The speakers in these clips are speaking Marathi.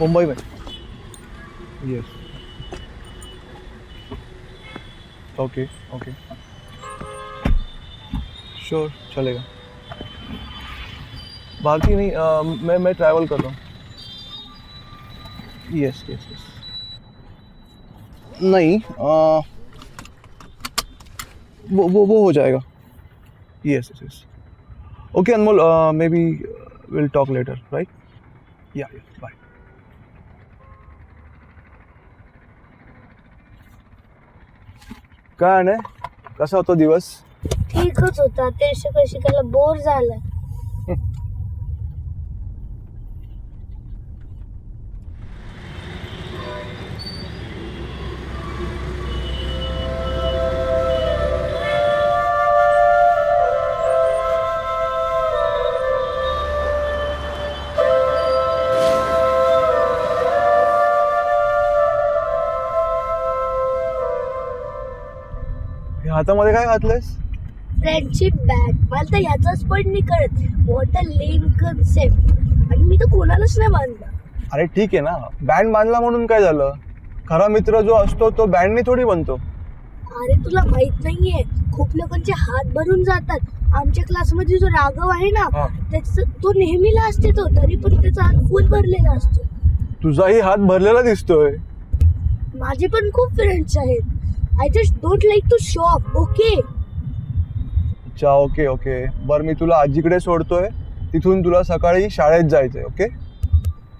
मुंबई में. यस. Okay okay. श्योर चलेगा. भारती नहीं, मैं ट्रैवल कर रहा हूँ. Yes yes yes. नहीं, वो हो जाएगा. Yes yes yes. Okay Anmol, may be will talk later, right? या बाय. काय नाही, कसा होता दिवस? ठीकच होता. ते शिकायला बोर झालं. हातामध्ये काय घातलंयस? Friendship bag. मला तर ह्याचाच पण नाही कळत. वॉटर लेन कन्सेप्ट. आणि मी तर कोणालाच नाही बांधला. अरे ठीक आहे ना, बँड बांधला म्हणून काय झालं? खरा मित्र जो असतो तो बँडने थोडी बनतो. अरे तुला माहित नाहीये, खूप लोकांचे हात भरून जातात. आमच्या क्लासमध्ये जो राघव आहे ना, तो नेहमीला असते तो, तरी पण त्याचा हात फुल भरलेला असतो. तुझाही हात भरलेला दिसतोय. माझे पण खूप फ्रेंड्स आहेत. I just don't like to show off. Okay. अच्छा ओके ओके. बरं मी तुला आजीकडे सोडतोय, तिथून तुला सकाळी शाळेत जायचंय. ओके.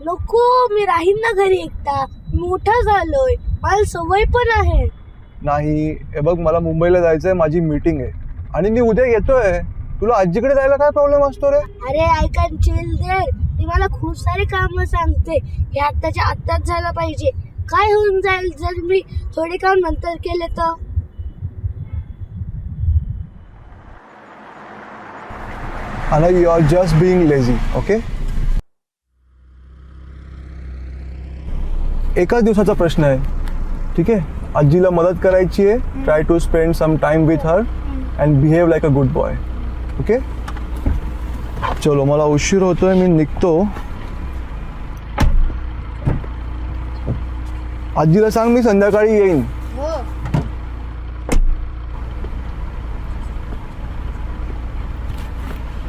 नको, मी राहीन ना घरी एकटा. मोठा झालोय, मला सवय पण आहे. नाही हे बघ, मला मुंबईला जायचंय, माझी मीटिंग आहे आणि मी उद्या येतोय. तुला आजीकडे जायला काय प्रॉब्लेम असतो रे? अरे आय कॅन चिल देअर. ती मला खूप सारे काम सांगते. हे आत्ताच्या आत्ताच झालं पाहिजे. काय होऊन जाईल जर मी थोडे काम नंतर केले तर? आणि you are just being lazy. Okay. एकाच दिवसाचा प्रश्न आहे, ठीक आहे. आजीला मदत करायची आहे. Try to spend some time with her and behave like a good boy. Okay. चलो, मला उशीर होतोय, मी निघतो. आजीला सांग मी संध्याकाळी येईन.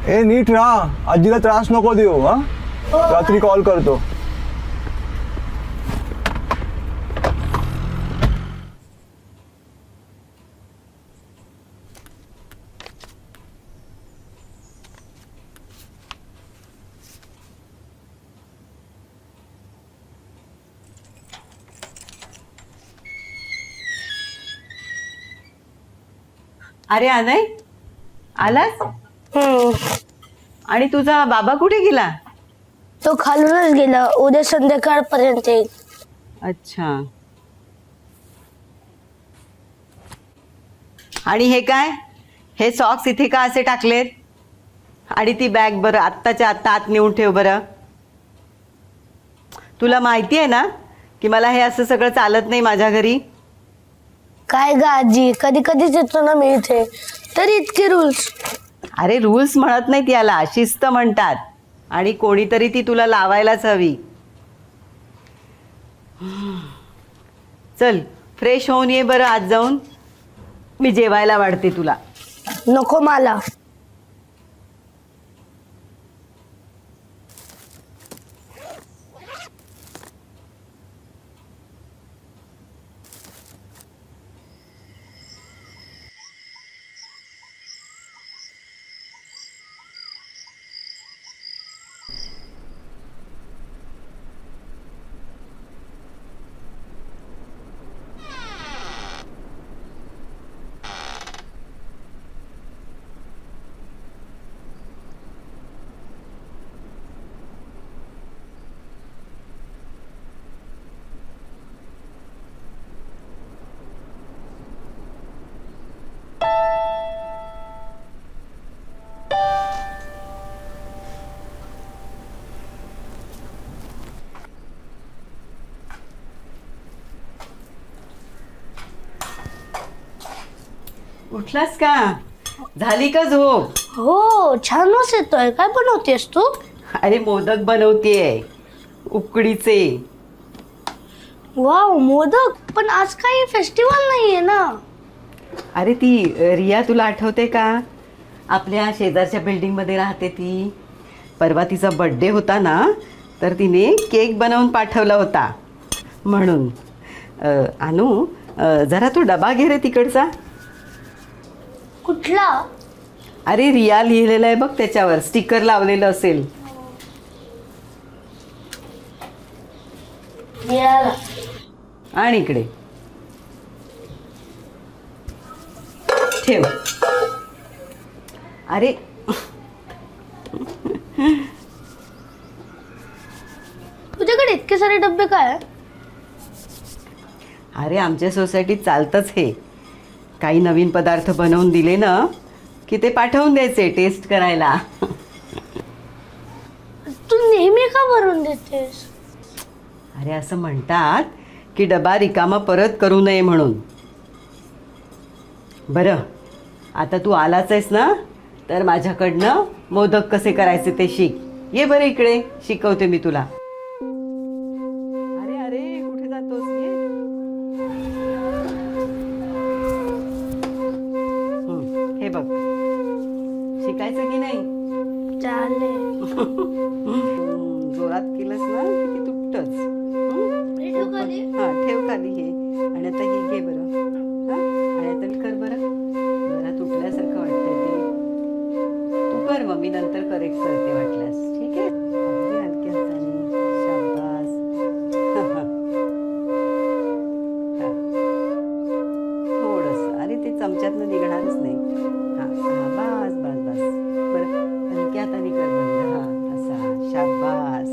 ए नीट राहा, आजीला त्रास नको देऊ. हा, रात्री कॉल करतो. अरे अनय, आलास? आणि तुझा बाबा कुठे गेला? तो खालूनच गेला. उद्या संध्याकाळपर्यंत येईल. अच्छा. आणि हे काय, हे सॉक्स इथे का असे टाकलेत? आणि ती बॅग बरं आत्ताच्या आत्ता आत नेऊन ठेव बरं. तुला माहिती आहे ना की मला हे असं सगळं चालत नाही माझ्या घरी. काय ग आजी, कधी कधीच येतो ना मी इथे, तरी इतके रूल्स. अरे रूल्स म्हणत नाहीत याला, शिस्त म्हणतात. आणि कोणीतरी ती तुला लावायलाच हवी. चल फ्रेश होऊन ये बरं आज जाऊन. मी जेवायला वाढते तुला. नको मला. उठलास का? झाली का झोप? हो, छान वास येतोय. काय बनवतेस तू? अरे मोदक बनवतेय. उकडीचे. वाव, मोदक. पण आज काही फेस्टिवल नाहीये ना. अरे ती रिया तुला आठवते का, आपल्या शेजारच्या बिल्डिंगमध्ये राहते ती. परवा तिचा बड्डे होता ना, तर तिने केक बनवून पाठवला होता. म्हणून अनु, जरा तू डबा घे रे तिकडचा. कुठला? अरे रिया लिहिलेलं आहे बघ, त्याच्यावर स्टिकर लावलेलं असेल. मिळाला. आणि इकडे ठेव. अरे तुझ्याकडे इतके सारे डब्बे काय? अरे आमच्या सोसायटीत चालतंच हे. काही नवीन पदार्थ बनवून दिले ना की ते पाठवून द्यायचे टेस्ट करायला. तू नेहमी का भरून देतेस? अरे असं म्हणतात की डबा रिकामा परत करू नये म्हणून. बरं, आता तू आलाच आहेस ना, तर माझ्याकडनं मोदक कसे करायचे ते शिक. ये बरं इकडे, शिकवते मी तुला. अरे अरे कुठे जातोस? ये. हे बघ, शिकायचं की नाही? चालेल. जोरात केलंस ना की ती तुटतच. हा, ठेव खाली हे. आणि आता हे घे बरं. हा, आणि आता कर बरं. जरा तुटल्यासारखं वाटतंय ते. तू कर, मग मी नंतर करेक्ट करते वाटल्यास. ठीक आहे? अगदी हलक्या हाताने. शाबास. हा. थोडंसं. अरे ते चमच्यातनं निघणारच नाही. हा हा, बस बस बस. बरं, हलक्या हाताने कर बंद. हा, असा. शाबास.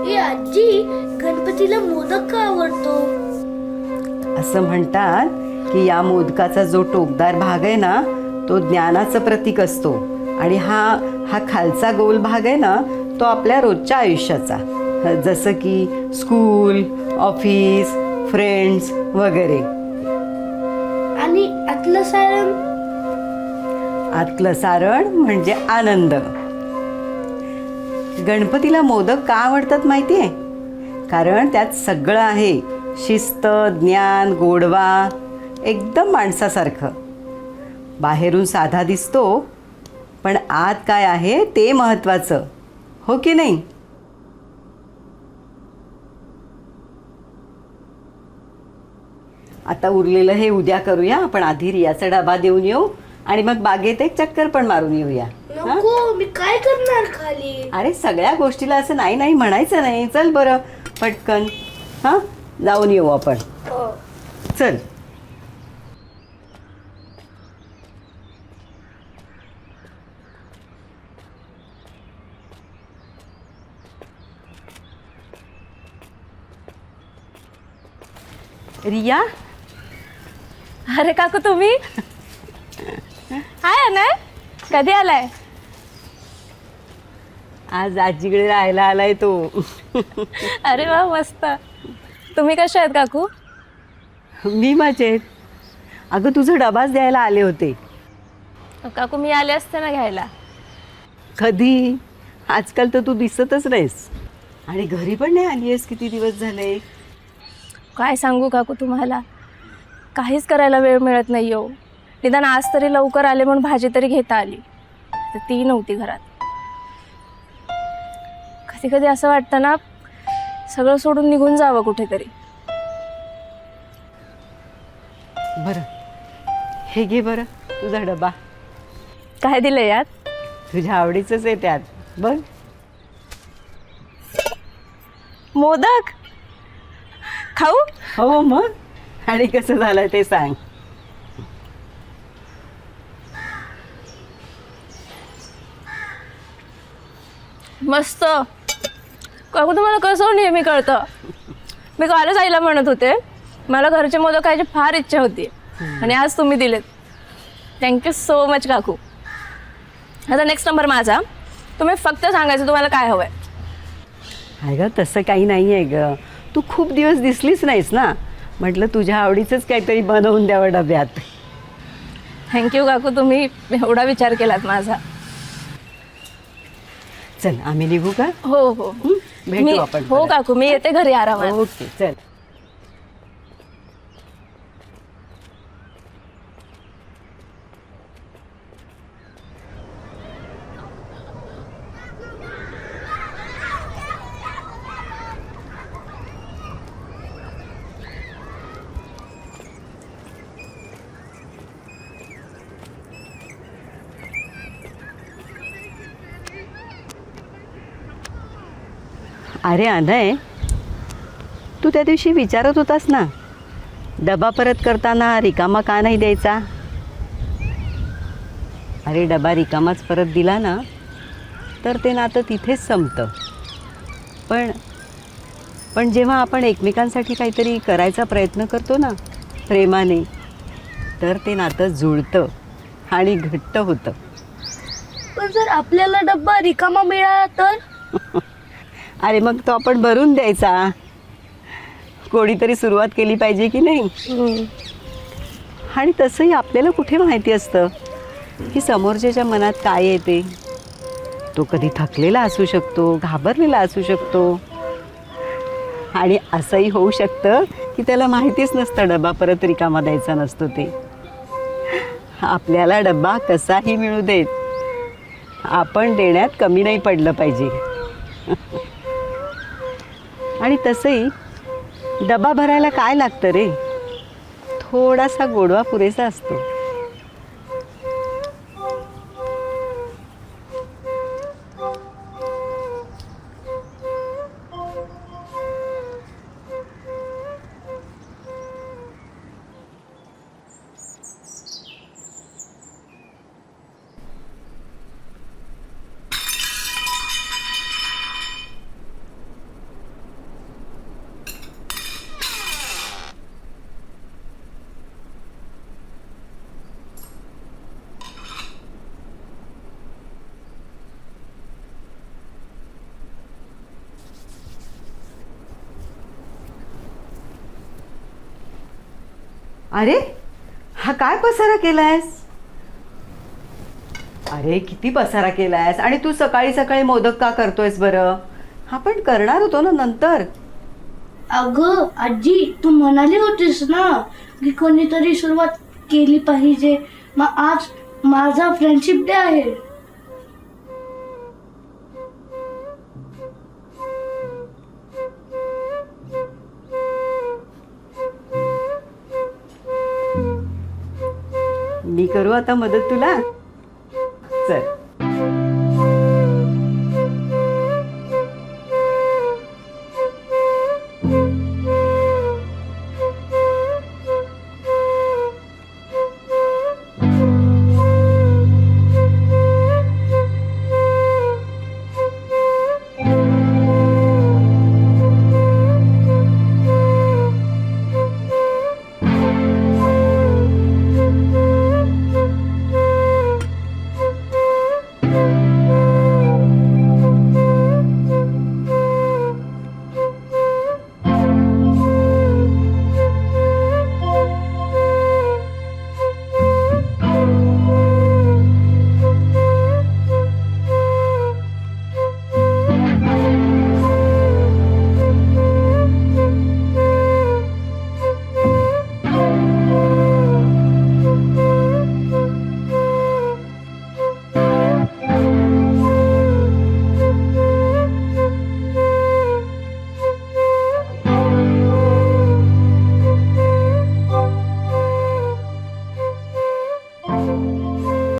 ए आजी, गणपतीला मोदक का आवडतो? असं म्हणतात की या मोदकाचा जो टोकदार भाग आहे ना, तो ज्ञानाचं प्रतीक असतो. आणि हा खालचा गोल भाग आहे ना, तो आपल्या रोजच्या आयुष्याचा. जसं की स्कूल, ऑफिस, फ्रेंड्स वगैरे. आणि आतलं सारण? आतलं सारण म्हणजे आनंद. गणपतीला मोदक का आवडतात माहिती आहे? कारण त्यात सगळं आहे. शिस्त, ज्ञान, गोडवा, एकदम माणसासारखं. बाहेरून साधा दिसतो, पण आत काय आहे ते महत्त्वाचं. हो की नाही? आता उरलेलं हे उद्या करूया. आपण आधी रियाचा डबा देऊन येऊ आणि मग बागेत एक चक्कर पण मारून येऊया. नको, मी काय करणार खाली? अरे सगळ्या गोष्टीला असं नाही नाही म्हणायचं नाही. चल बरं पटकन. हां, जाऊन येऊ आपण. चल. रिया. अरे काकू, तुम्ही हाय ना? कधी आलाय? आज आजीकडे राहायला आलाय तो. अरे वा, मस्त. तुम्ही कशा आहेत काकू? मी मजेत. अगं तुझा डबाच द्यायला आले होते. काकू मी आले असते ना घ्यायला. कधी? आजकाल तर तू दिसतच नाहीस. आणि घरी पण नाही आली आहेस किती दिवस झाले. काय सांगू काकू तुम्हाला, काहीच करायला वेळ मिळत नाही हो. निदान आज तरी लवकर आले म्हणून भाजी तरी घेता आली, तर ती नव्हती घरात. कधी कधी असं वाटतं ना, सगळं सोडून निघून जावं कुठेतरी. बरं, हे घे बरं तुझा डबा. काय दिलं यात? तुझ्या आवडीचंच आहे त्यात. बघ. मोदक. खाऊ? हो मग. आणि कसं झालं ते सांग. मस्त. काकू तुम्हाला कसं नेहमी कळतं. मी कालच आईला म्हणत होते मला घरचे मोदक खायची फार इच्छा होती, आणि आज तुम्ही दिलेत. थँक्यू सो मच काकू. आता नेक्स्ट नंबर माझा. तुम्ही फक्त सांगायचं तुम्हाला काय हवं आहे. आहे ग, तसं काही नाही आहे ग. तू खूप दिवस दिसलीच नाहीस ना, म्हटलं तुझ्या आवडीचंच काहीतरी बनवून द्यावं डब्यात. थँक्यू काकू, तुम्ही एवढा विचार केलात माझा. चल आम्ही निघू का? हो हो भेटू मी आपण हो परत. काकू मी येते घरी आरामात. ओके चल. अरे अनय, तू त्या दिवशी विचारत होतास ना डबा परत करताना रिकामा का नाही द्यायचा. अरे डबा रिकामाच परत दिला ना तर ते नातं तिथेच संपतं. पण जेव्हा आपण एकमेकांसाठी काहीतरी करायचा प्रयत्न करतो ना प्रेमाने, तर ते नातं जुळतं आणि घट्ट होतं. पण जर आपल्याला डब्बा रिकामा मिळाला तर अरे मग तो आपण भरून द्यायचा. कोणीतरी सुरुवात केली पाहिजे की नाही. आणि तसंही आपल्याला कुठे माहिती असतं की समोरच्याच्या मनात काय येते. तो कधी थकलेला असू शकतो, घाबरलेला असू शकतो, आणि असंही होऊ शकतं की त्याला माहितीच नसतं डबा परत रिकामा द्यायचा नसतो ते. आपल्याला डबा कसाही मिळू देत, आपण देण्यात कमी नाही पडलं पाहिजे. आणि तसंही डबा भरायला काय लागतं रे, थोडासा गोडवा पुरेसा असतो. अरे हा काय पसारा केलायस. अरे किती पसारा केलायस. आणि तू सकाळी सकाळी मोदक का करतोयस बरं. आपण करणार होतो ना नंतर. अगं आजी, तू म्हणाली होतीस ना की कोणीतरी सुरुवात केली पाहिजे. मग आज माझा फ्रेंडशिप डे आहे. मी करू आता मदत तुला. चल.